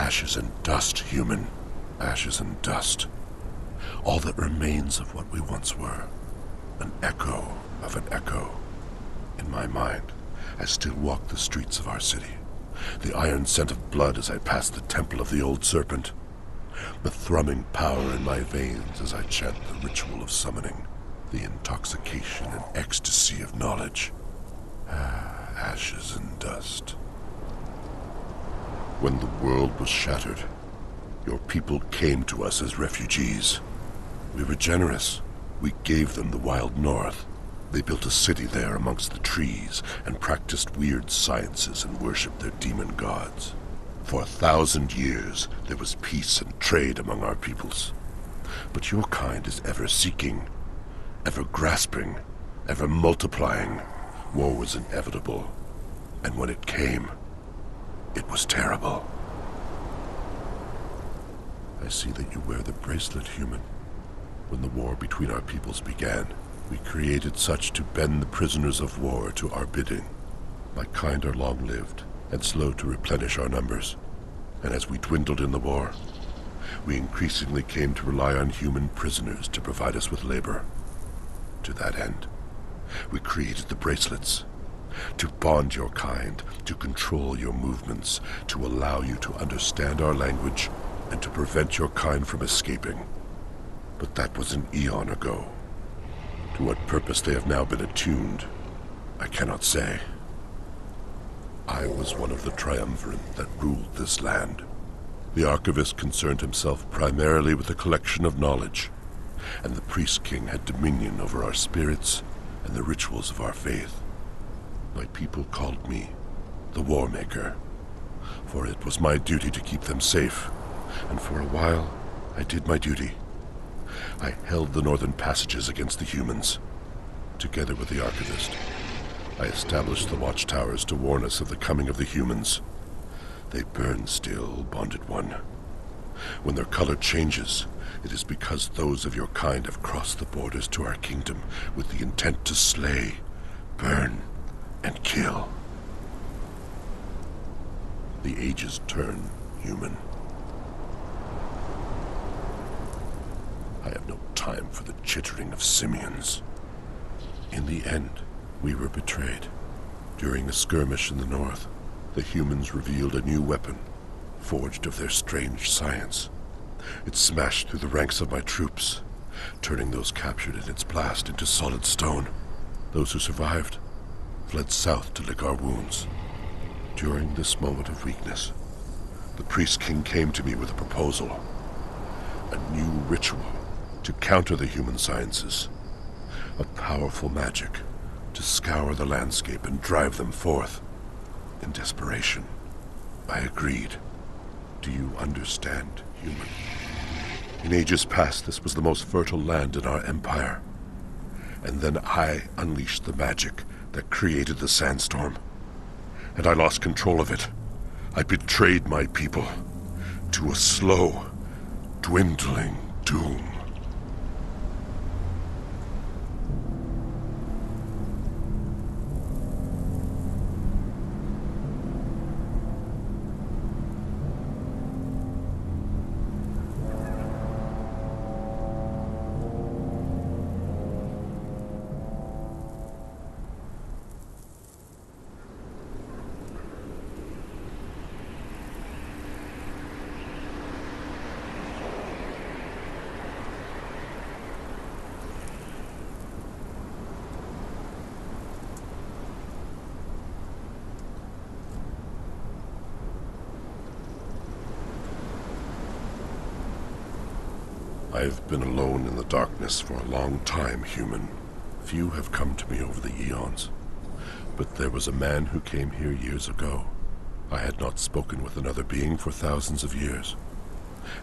Ashes and dust, human. Ashes and dust. All that remains of what we once were. An echo of an echo. In my mind, I still walk the streets of our city. The iron scent of blood as I pass the temple of the old serpent. The thrumming power in my veins as I chant the ritual of summoning. The intoxication and ecstasy of knowledge. Ashes and dust. When the world was shattered, your people came to us as refugees. We were generous. We gave them the wild north. They built a city there amongst the trees and practiced weird sciences and worshipped their demon gods. For 1,000 years, there was peace and trade among our peoples. But your kind is ever seeking, ever grasping, ever multiplying. War was inevitable, and when it came, it was terrible. I see that you wear the bracelet, human. When the war between our peoples began, we created such to bend the prisoners of war to our bidding. My kind are long-lived and slow to replenish our numbers. And as we dwindled in the war, we increasingly came to rely on human prisoners to provide us with labor. To that end, we created the bracelets, to bond your kind, to control your movements, to allow you to understand our language, and to prevent your kind from escaping. But that was an eon ago. To what purpose they have now been attuned, I cannot say. I was one of the triumvirate that ruled this land. The archivist concerned himself primarily with the collection of knowledge, and the priest king had dominion over our spirits and the rituals of our faith. My people called me the War Maker, for it was my duty to keep them safe, and for a while I did my duty. I held the northern passages against the humans. Together with the archivist, I established the watchtowers to warn us of the coming of the humans. They burn still, bonded one. When their color changes, it is because those of your kind have crossed the borders to our kingdom with the intent to slay, burn, and kill. The ages turn, human. I have no time for the chittering of simians. In the end, we were betrayed. During a skirmish in the north, the humans revealed a new weapon, forged of their strange science. It smashed through the ranks of my troops, turning those captured in its blast into solid stone. Those who survived fled south to lick our wounds. During this moment of weakness, the priest king came to me with a proposal. A new ritual to counter the human sciences. A powerful magic to scour the landscape and drive them forth. In desperation, I agreed. Do you understand, human? In ages past, this was the most fertile land in our empire. And then I unleashed the magic that created the sandstorm. And I lost control of it. I betrayed my people to a slow, dwindling doom. I've been alone in the darkness for a long time, human. Few have come to me over the eons. But there was a man who came here years ago. I had not spoken with another being for thousands of years.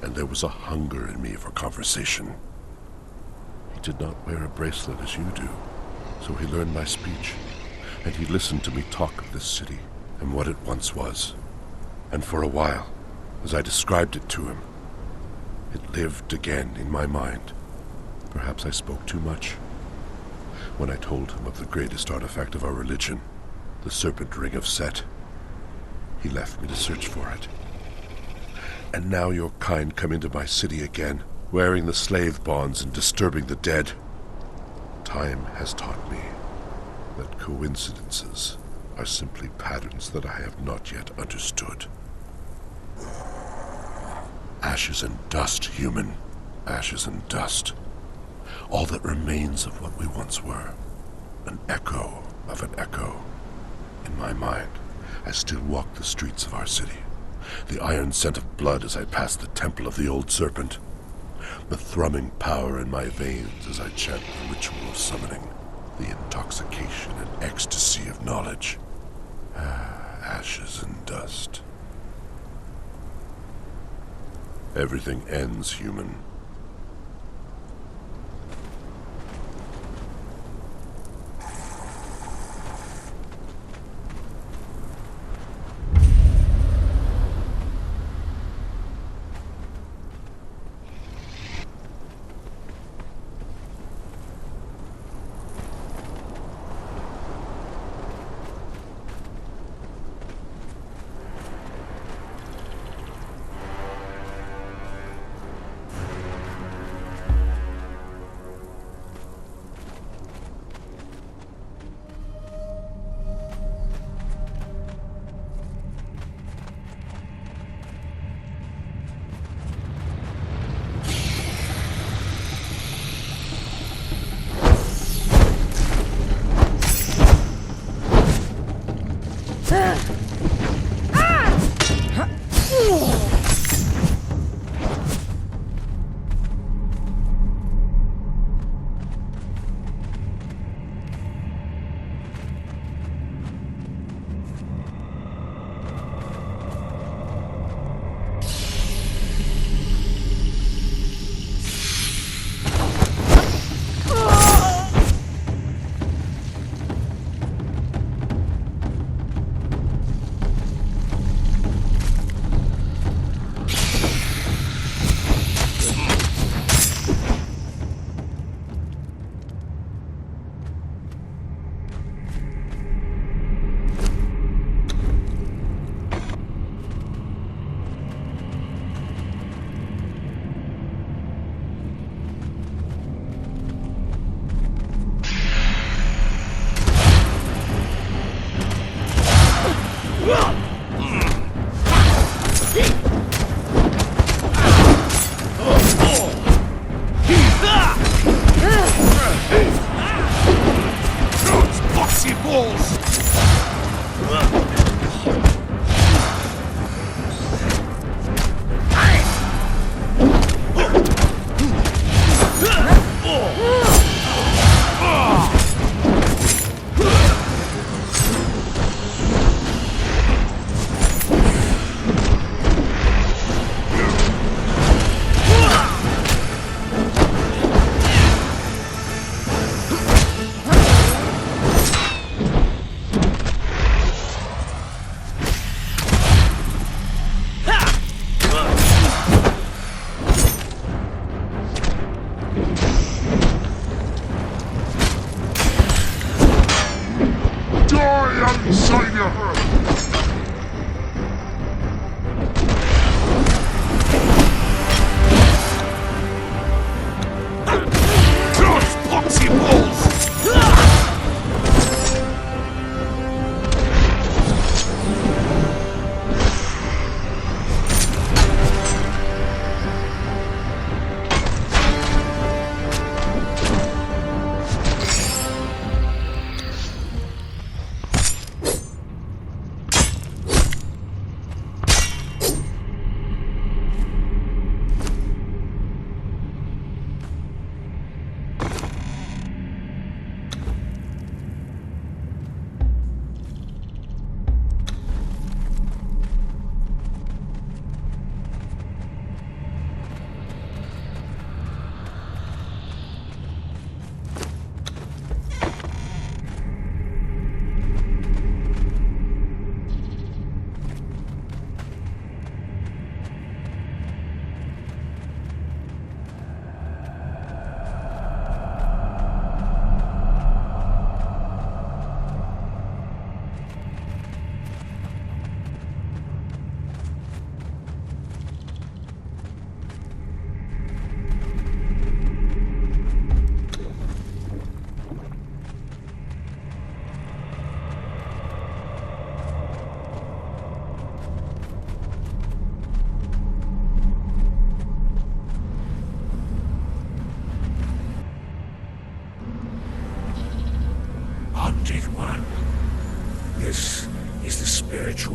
And there was a hunger in me for conversation. He did not wear a bracelet as you do, so he learned my speech. And he listened to me talk of this city and what it once was. And for a while, as I described it to him, it lived again in my mind. Perhaps I spoke too much. When I told him of the greatest artifact of our religion, the serpent ring of Set, he left me to search for it. And now your kind come into my city again, wearing the slave bonds and disturbing the dead. Time has taught me that coincidences are simply patterns that I have not yet understood. Ashes and dust, human. Ashes and dust. All that remains of what we once were. An echo of an echo. In my mind, I still walk the streets of our city. The iron scent of blood as I pass the temple of the old serpent. The thrumming power in my veins as I chant the ritual of summoning. The intoxication and ecstasy of knowledge. Ashes and dust. Everything ends, human.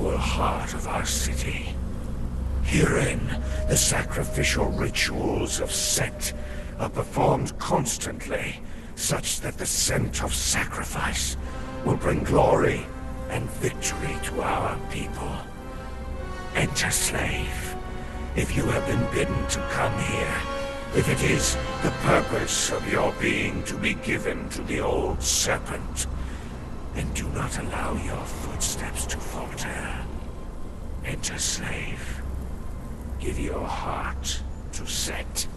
spiritual heart of our city. Herein, the sacrificial rituals of Set are performed constantly, such that the scent of sacrifice will bring glory and victory to our people. Enter, slave, if you have been bidden to come here, if it is the purpose of your being to be given to the old serpent, and do not allow your footsteps to falter. Enter, slave. Give your heart to Set.